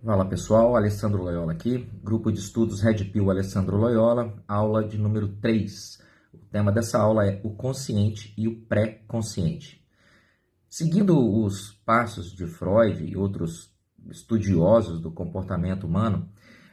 Fala pessoal, Alessandro Loyola aqui, Grupo de Estudos Red Pill Alessandro Loyola, aula de número 3. O tema dessa aula é o consciente e o pré-consciente. Seguindo os passos de Freud e outros estudiosos do comportamento humano,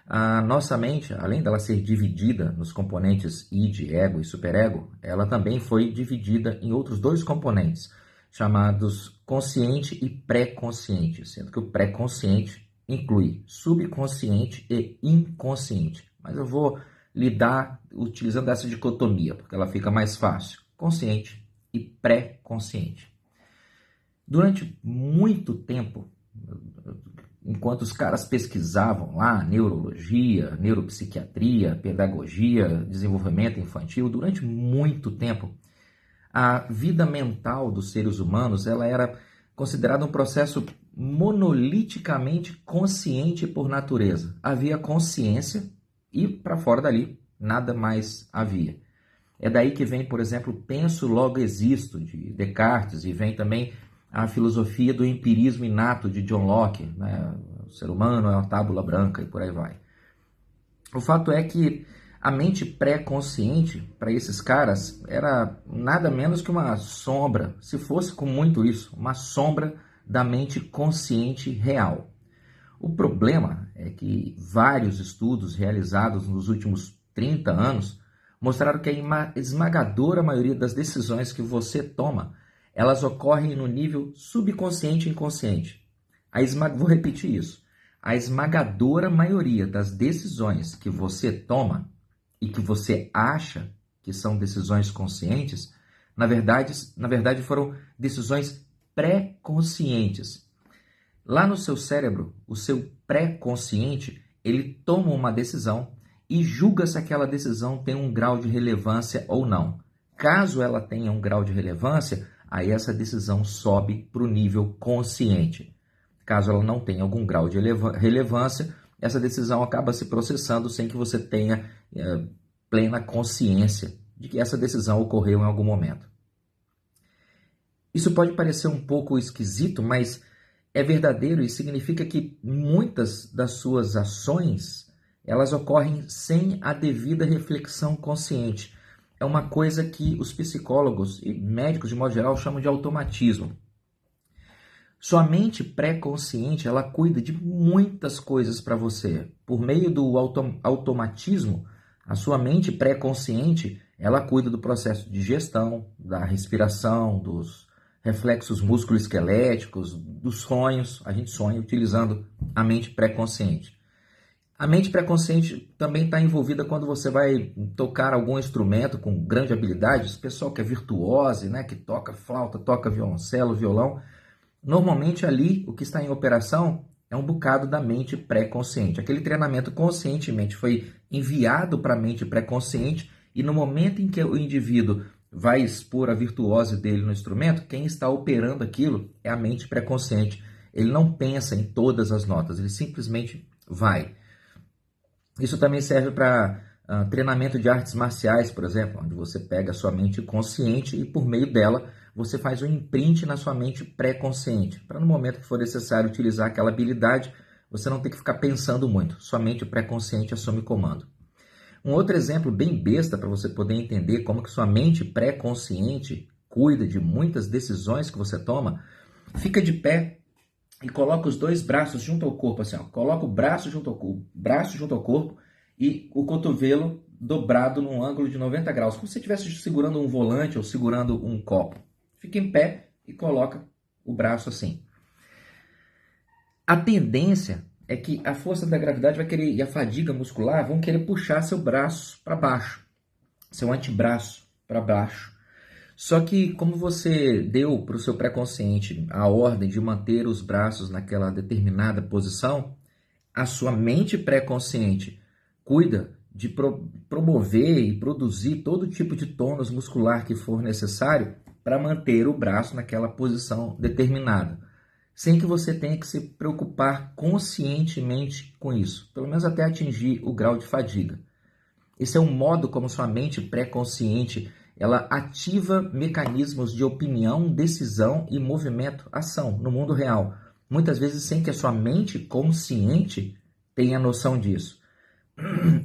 a nossa mente, além dela ser dividida nos componentes id, ego e superego, ela também foi dividida em outros dois componentes, chamados consciente e pré-consciente, sendo que o pré-consciente inclui subconsciente e inconsciente. Mas eu vou lidar utilizando essa dicotomia, porque ela fica mais fácil. Consciente e pré-consciente. Durante muito tempo, enquanto os caras pesquisavam lá neurologia, neuropsiquiatria, pedagogia, desenvolvimento infantil, durante muito tempo, a vida mental dos seres humanos ela era considerada um processo monoliticamente consciente por natureza. Havia consciência e, para fora dali, nada mais havia. É daí que vem, por exemplo, penso, logo existo, de Descartes, e vem também a filosofia do empirismo inato de John Locke, né? O ser humano é uma tábula branca e por aí vai. O fato é que a mente pré-consciente, para esses caras, era nada menos que uma sombra, se fosse com muito isso, uma sombra da mente consciente real. O problema é que vários estudos realizados nos últimos 30 anos mostraram que a esmagadora maioria das decisões que você toma, elas ocorrem no nível subconsciente e inconsciente. Vou repetir isso. A esmagadora maioria das decisões que você toma e que você acha que são decisões conscientes, na verdade foram decisões pré-conscientes. Lá no seu cérebro, o seu pré-consciente, ele toma uma decisão e julga se aquela decisão tem um grau de relevância ou não. Caso ela tenha um grau de relevância, aí essa decisão sobe para o nível consciente. Caso ela não tenha algum grau de relevância, essa decisão acaba se processando sem que você tenha plena consciência de que essa decisão ocorreu em algum momento. Isso pode parecer um pouco esquisito, mas é verdadeiro e significa que muitas das suas ações elas ocorrem sem a devida reflexão consciente. É uma coisa que os psicólogos e médicos, de modo geral, chamam de automatismo. Sua mente pré-consciente, ela cuida de muitas coisas para você. Por meio do automatismo, a sua mente pré-consciente, ela cuida do processo de digestão, da respiração, dos reflexos músculo-esqueléticos, dos sonhos. A gente sonha utilizando a mente pré-consciente. A mente pré-consciente também está envolvida quando você vai tocar algum instrumento com grande habilidade. O pessoal que é virtuose, né, que toca flauta, toca violoncelo, violão. Normalmente ali o que está em operação é um bocado da mente pré-consciente. Aquele treinamento conscientemente foi enviado para a mente pré-consciente e no momento em que o indivíduo vai expor a virtuose dele no instrumento, quem está operando aquilo é a mente pré-consciente. Ele não pensa em todas as notas, ele simplesmente vai. Isso também serve para treinamento de artes marciais, por exemplo, onde você pega a sua mente consciente e por meio dela você faz um imprint na sua mente pré-consciente, para no momento que for necessário utilizar aquela habilidade, você não ter que ficar pensando muito, sua mente pré-consciente assume comando. Um outro exemplo bem besta para você poder entender como que sua mente pré-consciente cuida de muitas decisões que você toma, fica de pé e coloca os dois braços junto ao corpo, assim, ó. Coloca o braço junto ao corpo e o cotovelo dobrado num ângulo de 90 graus, como se você estivesse segurando um volante ou segurando um copo. Fica em pé e coloca o braço assim. A tendência é que a força da gravidade vai querer, e a fadiga muscular vão querer puxar seu braço para baixo, seu antebraço para baixo. Só que como você deu para o seu pré-consciente a ordem de manter os braços naquela determinada posição, a sua mente pré-consciente cuida de promover e produzir todo tipo de tônus muscular que for necessário para manter o braço naquela posição determinada, sem que você tenha que se preocupar conscientemente com isso, pelo menos até atingir o grau de fadiga. Esse é um modo como sua mente pré-consciente ela ativa mecanismos de opinião, decisão e movimento, ação no mundo real, muitas vezes sem que a sua mente consciente tenha noção disso.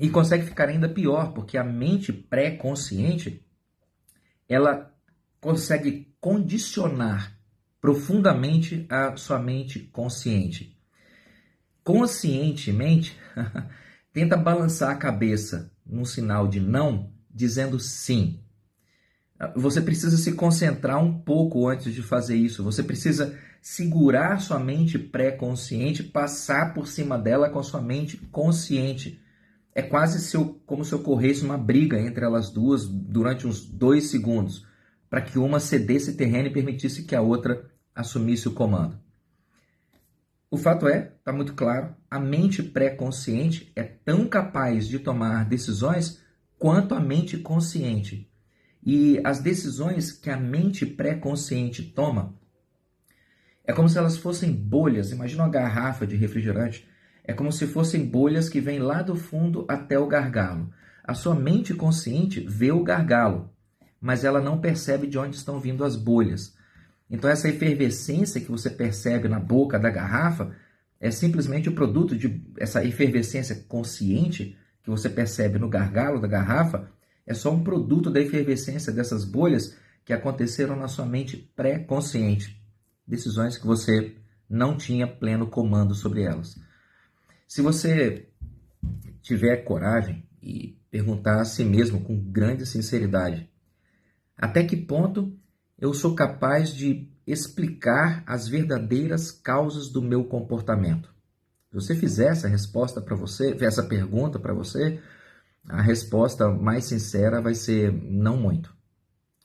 E consegue ficar ainda pior, porque a mente pré-consciente, ela consegue condicionar profundamente a sua mente consciente. Conscientemente, tenta balançar a cabeça num sinal de não, dizendo sim. Você precisa se concentrar um pouco antes de fazer isso. Você precisa segurar sua mente pré-consciente, passar por cima dela com a sua mente consciente. É quase como se ocorresse uma briga entre elas duas durante uns 2 segundos, para que uma cedesse terreno e permitisse que a outra assumisse o comando. O fato é, está muito claro, a mente pré-consciente é tão capaz de tomar decisões quanto a mente consciente. E as decisões que a mente pré-consciente toma é como se elas fossem bolhas. Imagina uma garrafa de refrigerante. É como se fossem bolhas que vêm lá do fundo até o gargalo. A sua mente consciente vê o gargalo, mas ela não percebe de onde estão vindo as bolhas. Então essa efervescência que você percebe na boca da garrafa é simplesmente o produto de essa efervescência consciente que você percebe no gargalo da garrafa. É só um produto da efervescência dessas bolhas que aconteceram na sua mente pré-consciente. Decisões que você não tinha pleno comando sobre elas. Se você tiver coragem e perguntar a si mesmo com grande sinceridade, até que ponto eu sou capaz de explicar as verdadeiras causas do meu comportamento? Se você fizer essa resposta para você, essa pergunta para você, a resposta mais sincera vai ser não muito.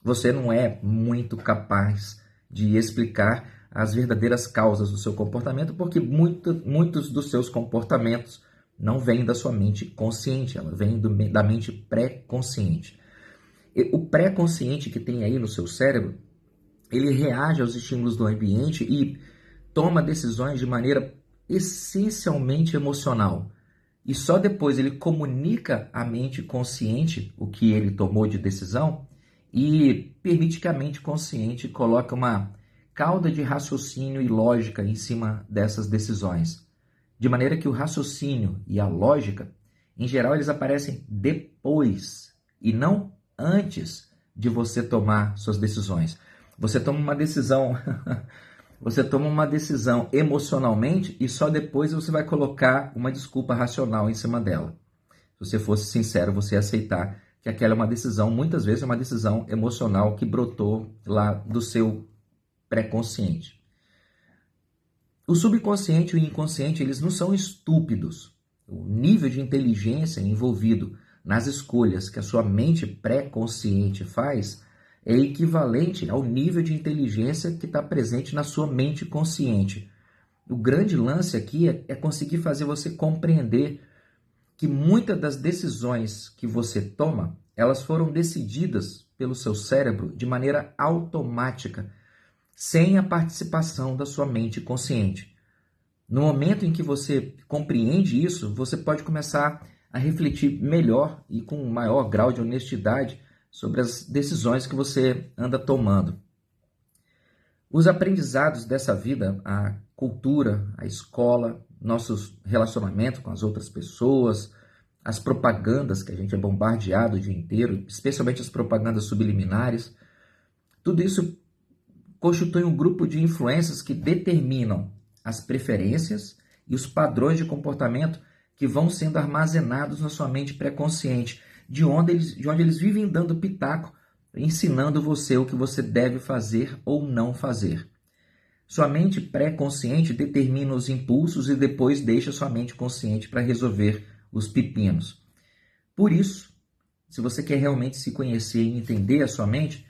Você não é muito capaz de explicar as verdadeiras causas do seu comportamento, porque muitos dos seus comportamentos não vêm da sua mente consciente, ela vem da mente pré-consciente. O pré-consciente que tem aí no seu cérebro, ele reage aos estímulos do ambiente e toma decisões de maneira essencialmente emocional. E só depois ele comunica à mente consciente o que ele tomou de decisão e permite que a mente consciente coloque uma cauda de raciocínio e lógica em cima dessas decisões. De maneira que o raciocínio e a lógica, em geral, eles aparecem depois e não antes de você tomar suas decisões. Você toma uma decisão, você toma uma decisão emocionalmente e só depois você vai colocar uma desculpa racional em cima dela. Se você fosse sincero, você ia aceitar que aquela é uma decisão, muitas vezes é uma decisão emocional que brotou lá do seu pré-consciente. O subconsciente e o inconsciente, eles não são estúpidos. O nível de inteligência envolvido nas escolhas que a sua mente pré-consciente faz é equivalente ao nível de inteligência que está presente na sua mente consciente. O grande lance aqui é conseguir fazer você compreender que muitas das decisões que você toma, elas foram decididas pelo seu cérebro de maneira automática, sem a participação da sua mente consciente. No momento em que você compreende isso, você pode começar a refletir melhor e com um maior grau de honestidade sobre as decisões que você anda tomando. Os aprendizados dessa vida, a cultura, a escola, nossos relacionamentos com as outras pessoas, as propagandas que a gente é bombardeado o dia inteiro, especialmente as propagandas subliminares, tudo isso constitui um grupo de influências que determinam as preferências e os padrões de comportamento que vão sendo armazenados na sua mente pré-consciente, de onde eles vivem dando pitaco, ensinando você o que você deve fazer ou não fazer. Sua mente pré-consciente determina os impulsos e depois deixa sua mente consciente para resolver os pepinos. Por isso, se você quer realmente se conhecer e entender a sua mente,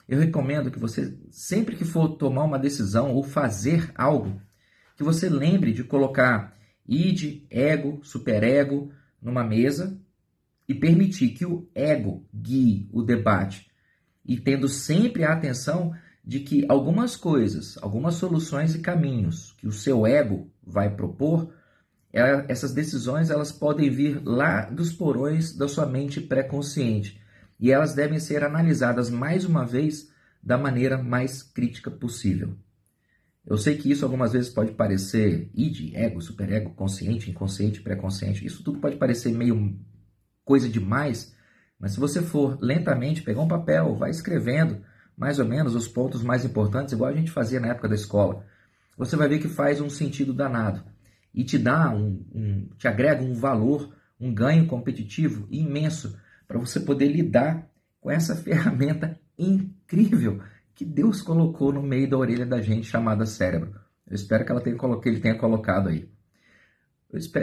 eu recomendo que você, sempre que for tomar uma decisão ou fazer algo, que você lembre de colocar id, ego, superego numa mesa e permitir que o ego guie o debate. E tendo sempre a atenção de que algumas coisas, algumas soluções e caminhos que o seu ego vai propor, essas decisões elas podem vir lá dos porões da sua mente pré-consciente. E elas devem ser analisadas mais uma vez da maneira mais crítica possível. Eu sei que isso algumas vezes pode parecer id, ego, superego, consciente, inconsciente, pré-consciente. Isso tudo pode parecer meio coisa demais, mas se você for lentamente pegar um papel, vai escrevendo mais ou menos os pontos mais importantes, igual a gente fazia na época da escola, você vai ver que faz um sentido danado e te dá te agrega um valor, um ganho competitivo imenso para você poder lidar com essa ferramenta incrível que Deus colocou no meio da orelha da gente, chamada cérebro. Eu espero que ele tenha colocado aí.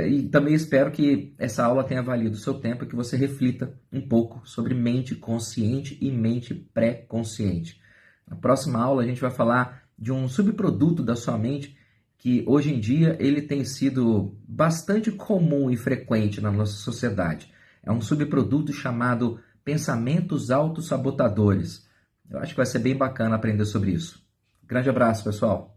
E também espero que essa aula tenha valido o seu tempo e que você reflita um pouco sobre mente consciente e mente pré-consciente. Na próxima aula a gente vai falar de um subproduto da sua mente que hoje em dia ele tem sido bastante comum e frequente na nossa sociedade. É um subproduto chamado pensamentos autossabotadores. Eu acho que vai ser bem bacana aprender sobre isso. Grande abraço, pessoal!